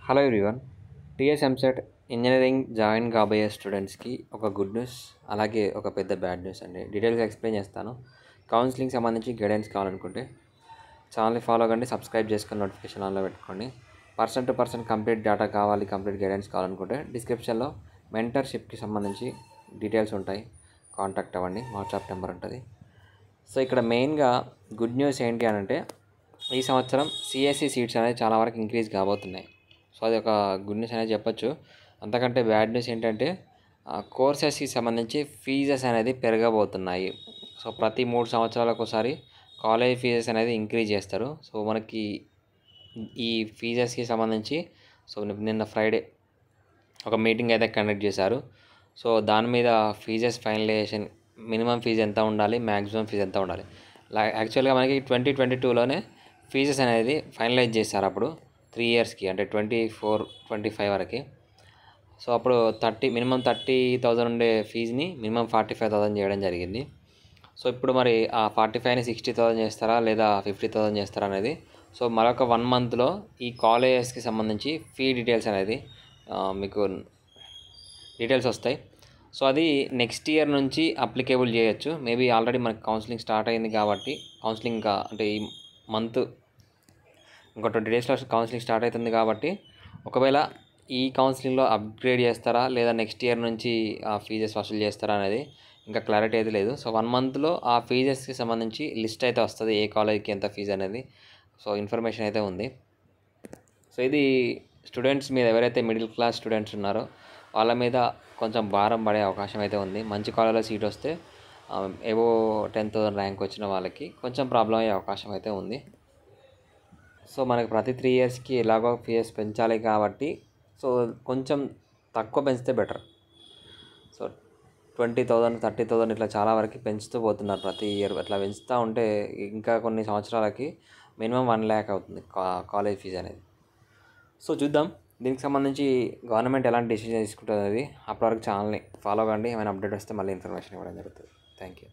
Hello everyone. TS EAMCET engineering join కాబోయే స్టూడెంట్స్కి ఒక గుడ్ న్యూస్, అలాగే ఒక పెద్ద బ్యాడ్ న్యూస్ అండి. డీటెయిల్గా ఎక్స్ప్లెయిన్ చేస్తాను. కౌన్సిలింగ్ సంబంధించి గైడెన్స్ కావాలనుకుంటే ఛానల్ని ఫాలో కండి, సబ్స్క్రైబ్ చేసుకొని నోటిఫికేషన్ ఆన్లో పెట్టుకోండి. Person to person complete data కావాలి, కంప్లీట్ గైడెన్స్ కావాలనుకుంటే డిస్క్రిప్షన్లో మెంటర్షిప్కి సంబంధించి డీటెయిల్స్ ఉంటాయి, కాంటాక్ట్ అవ్వండి. వాట్సాప్ నెంబర్ ఉంటుంది. సో ఇక్కడ మెయిన్గా గుడ్ న్యూస్ ఏంటి అని అంటే, ఈ సంవత్సరం సిఎస్సి సీట్స్ అనేది చాలా వరకు ఇంక్రీజ్ కాబోతున్నాయి. సో అది ఒక గుడ్ న్యూస్ అనేది చెప్పొచ్చు. అంతకంటే బ్యాడ్ న్యూస్ ఏంటంటే, కోర్సెస్కి సంబంధించి ఫీజెస్ అనేది పెరగబోతున్నాయి. సో ప్రతి 3 సంవత్సరాలకు ఒకసారి కాలేజ్ ఫీజెస్ అనేది ఇంక్రీజ్ చేస్తారు. సో మనకి ఈ ఫీజెస్కి సంబంధించి నిన్న ఫ్రైడే ఒక మీటింగ్ అయితే కండక్ట్ చేశారు. సో దాని మీద ఫీజెస్ ఫైనలైజేషన్, మినిమం ఫీజు ఎంత ఉండాలి, మ్యాక్సిమం ఫీజు ఎంత ఉండాలి. యాక్చువల్గా మనకి 2022లోనే ఫీజెస్ అనేది ఫైనలైజ్ చేశారు. అప్పుడు 3 ఇయర్స్కి, అంటే 24-25 వరకు. సో అప్పుడు మినిమం 30,000 ఉండే ఫీజుని మినిమం 45,000 చేయడం జరిగింది. సో ఇప్పుడు మరి ఆ 45ని 60,000 చేస్తారా లేదా 50,000 చేస్తారా అనేది, సో మరొక 1 మంత్లో ఈ కాలేజెస్కి సంబంధించి ఫీ డీటెయిల్స్ అనేది మీకు డీటెయిల్స్ వస్తాయి. సో అది నెక్స్ట్ ఇయర్ నుంచి అప్లికేబుల్ చేయొచ్చు. మేబీ ఆల్రెడీ మనకి కౌన్సిలింగ్ స్టార్ట్ అయింది కాబట్టి, కౌన్సిలింగ్ ఇంకా అంటే ఈ మంత్ ఇంకో 20 డేస్లో కౌన్సిలింగ్ స్టార్ట్ అవుతుంది కాబట్టి, ఒకవేళ ఈ కౌన్సిలింగ్లో అప్గ్రేడ్ చేస్తారా లేదా నెక్స్ట్ ఇయర్ నుంచి ఆ ఫీజెస్ వసూలు చేస్తారా అనేది ఇంకా క్లారిటీ అయితే లేదు. సో 1 మంత్లో ఆ ఫీజెస్కి సంబంధించి లిస్ట్ అయితే వస్తుంది, ఏ కాలేజ్కి ఎంత ఫీజు అనేది. సో ఇన్ఫర్మేషన్ అయితే ఉంది. సో ఇది స్టూడెంట్స్ మీద, ఎవరైతే మిడిల్ క్లాస్ స్టూడెంట్స్ ఉన్నారో వాళ్ళ మీద కొంచెం భారం పడే అవకాశం అయితే ఉంది. మంచి కాలేజ్లో సీట్ వస్తే ఏవో 10,000 ర్యాంక్ వచ్చిన వాళ్ళకి కొంచెం ప్రాబ్లం అయ్యే అవకాశం అయితే ఉంది. సో మనకి ప్రతి 3 ఇయర్స్కి ఎలాగో ఫీజెస్ పెంచాలి కాబట్టి, సో కొంచెం తక్కువ పెంచితే బెటర్. సో 20,000, 30,000 ఇట్లా చాలా వరకు పెంచుతూ పోతున్నారు ప్రతి ఇయర్. అట్లా పెంచుతూ ఉంటే ఇంకా కొన్ని సంవత్సరాలకి మినిమం 1 lakh అవుతుంది కాలేజ్ ఫీజు అనేది. సో చూద్దాం దీనికి సంబంధించి గవర్నమెంట్ ఎలాంటి డెసిషన్ తీసుకుంటుంది అనేది. అప్పటివరకు ఛానల్ని ఫాలో కండి. ఏమైనా అప్డేట్ వస్తే మళ్ళీ ఇన్ఫర్మేషన్ ఇవ్వడం జరుగుతుంది. Thank you.